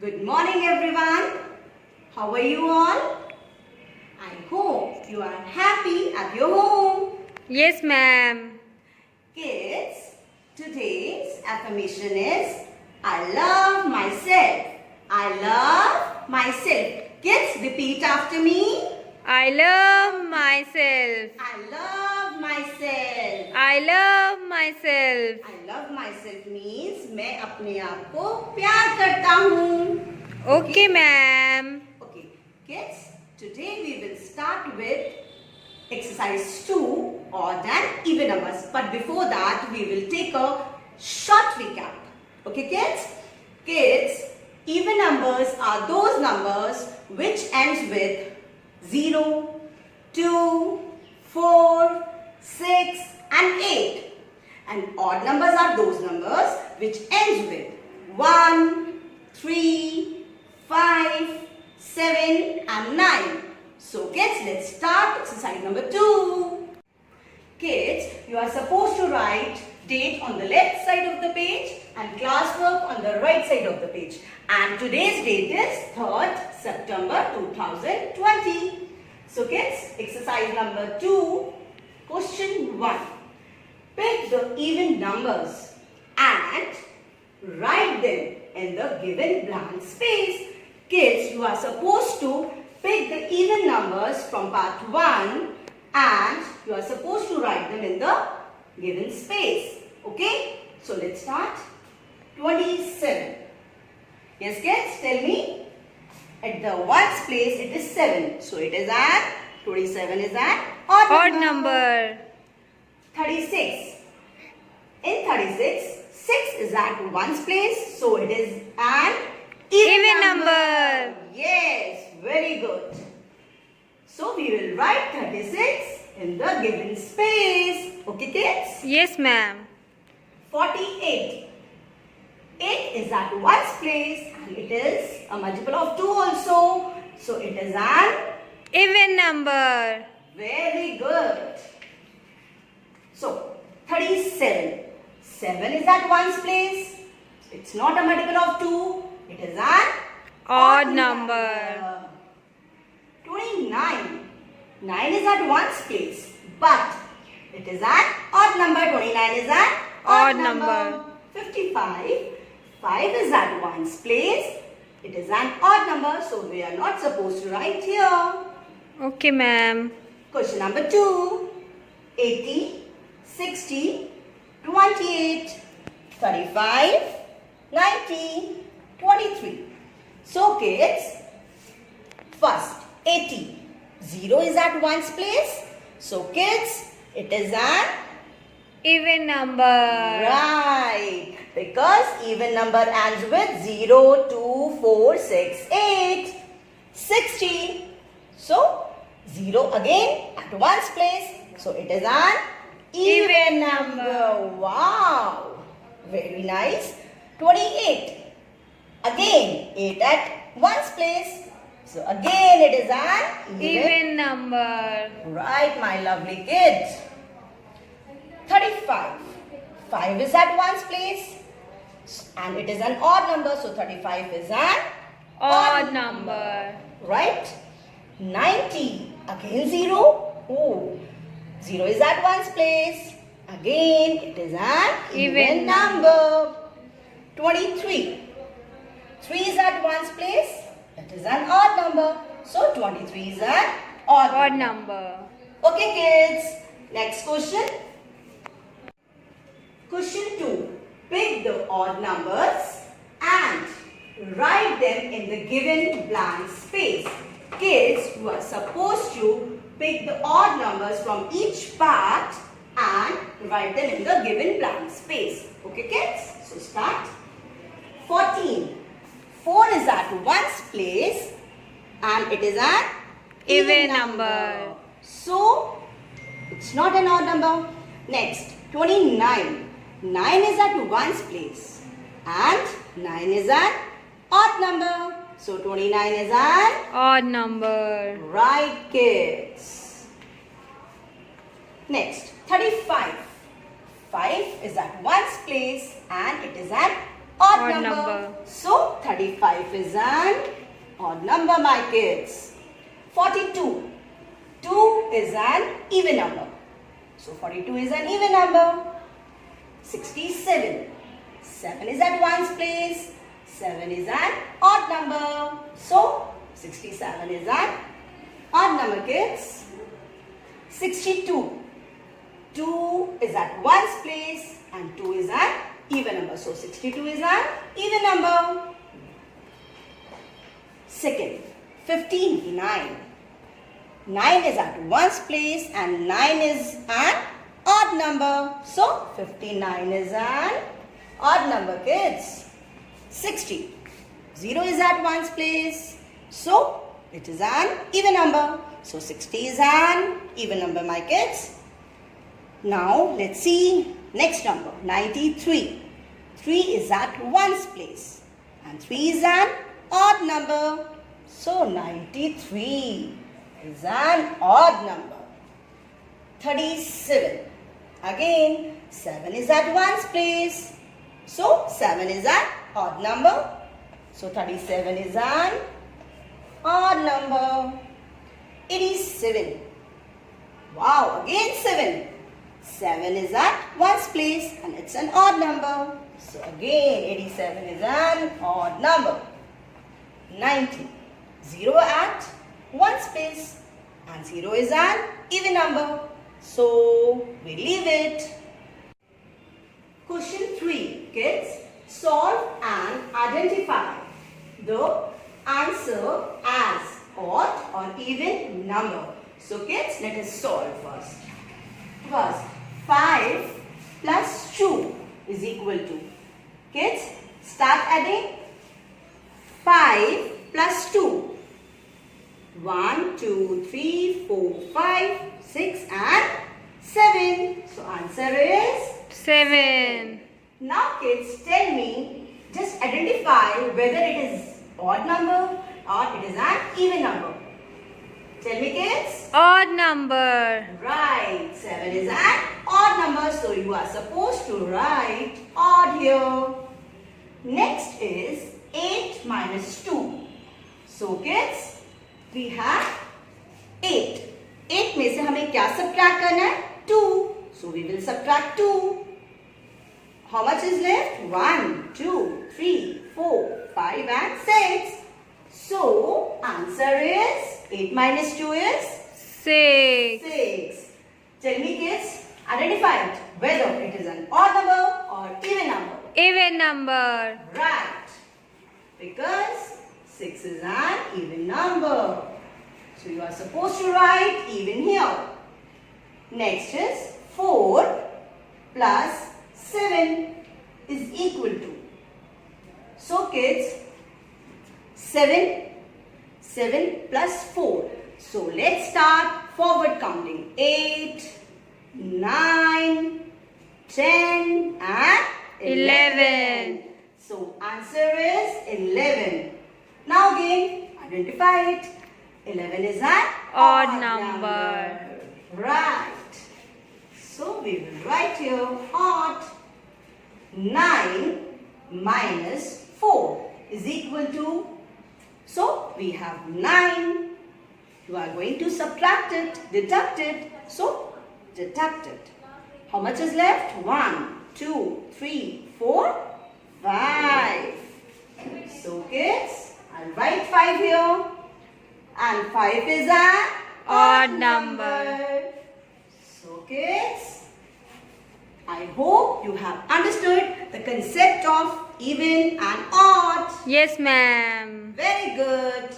Good morning everyone. How are you all? I hope you are happy at your home. Yes, ma'am. Kids, today's affirmation is I love myself. I love myself. Kids, repeat after me. I love myself. I love myself. I love myself. I love myself means मैं अपने आप को प्यार करता हूँ. Okay, ma'am. Okay, kids, today we will start with exercise 2, odd and even numbers. But before that, we will take a short recap. Okay, kids? Kids, even numbers are those numbers which ends with 0, 2, 4, 6 and 8. And odd numbers are those numbers which ends with 1, 3, 5, 7 and 9. So kids, let's start exercise number 2. Kids, you are supposed to write date on the left side of the page and classwork on the right side of the page. And today's date is 3rd September 2020. So kids, exercise number 2, question 1. Pick the even numbers and write them in the given blank space. Kids, you are supposed to pick the even numbers from part 1 and you are supposed to write them in the given space. Okay? So let's start. 27. Yes kids, tell me. At the ones place it is 7. So it is an 27 is an Odd number. 36. In 36, 6 is at ones place. So it is an Even number. Yes, very good. So we will write 36 in the given space. Okay kids? Yes, ma'am. 48. 8 is at ones place and it is a multiple of 2 also. So it is an Even number. very good. So 37. 7 is at ones place. It's not a multiple of 2. It is an Odd number. 29. 9 is at ones place. But it is an odd number. 29 is an Odd number. 55. 5 is at ones place. It is an odd number. So we are not supposed to write here. Okay, ma'am. Question number 2. 80, 60, 28, 35, 90, 23. So kids, first 80. 0 is at ones place. So kids, it is an Even number. right. Because even number ends with 0, 2, 4, 6, 8, 16. So 0 again at ones place. So it is an even number. Wow. Very nice. 28. Again 8 at ones place. So again it is an Even number. Right, my lovely kids. 35. 5 is at ones place. And it is an odd number. So 35 is an Odd number. Right? 90. Again 0. Oh. 0 is at ones place. Again it is an even number. 23. 3 is at ones place. It is an odd number. So 23 is an Odd number. Okay kids. Next question. Question 2. Pick the odd numbers and write them in the given blank space. Kids, you are supposed to pick the odd numbers from each part and write them in the given blank space. Okay kids? So start. 14. 4 is at ones place and it is an Even number. So, it's not an odd number. Next, 29. 9 is at ones place and 9 is an odd number. So, 29 is an Odd number. right kids. Next, 35. 5 is at ones place and it is an Odd number. So 35 is an odd number, my kids. 42. 2 is an even number. So 42 is an even number. 67. 7 is at ones place. 7 is an odd number. So 67 is an odd number, kids. 62. 2 is at ones place and 2 is an even number. So 62 is an even number. Second, 15, 9. 9 is at ones place and 9 is an odd number. So 59 is an odd number, kids. 60. 0 is at ones place. So it is an even number. So 60 is an even number, my kids. Now let's see next number, 93. 3 is at ones place and 3 is an odd number. So 93 is an odd number. 37. Again, 7 is at ones place. So 7 is an odd number. So 37 is an odd number. 87. Wow, again 7. 7 is at ones place and it's an odd number. So again 87 is an odd number. 90. 0 at ones place and 0 is an even number. So we leave it. Question 3, kids. Solve and identify the answer as odd or even number. So kids, let us solve first. First, 5 plus 2 is equal to. Kids, start adding. 5 plus 2. 1, 2, 3, 4, 5, 6 and 7. So answer is 7. Now kids, tell me, just identify whether it is odd number or it is an even number. Tell me, kids. Odd number. Right, 7 is an odd number, so you are supposed to write odd here. Next is 8 minus 2. So kids, we have 8. 8 में से हमें क्या subtract करना है? 2. So we will subtract 2. How much is left? 1, 2, 3, 4, 5 and 6. So answer is 8 minus 2 is 6. 6. Tell me, kids, identify it whether it is an odd number or even number. Even number. Right. Because 6 is an even number. So you are supposed to write even here. Next is 4 plus 7 is equal to. So kids, 7 plus 4. So let's start forward counting. 8, 9, 10 and 11. So answer is 11. Now again, identify it. 11 is an Odd number. Right. So we will write here odd. 9 minus 4 is equal to. So we have 9. You are going to subtract it, deduct it. So deduct it. How much is left? 1, 2, 3, 4, 5. So kids, I'll write 5 here. And 5 is an Odd number. So kids, I hope you have understood the concept of even and odd. Yes, ma'am. Very good.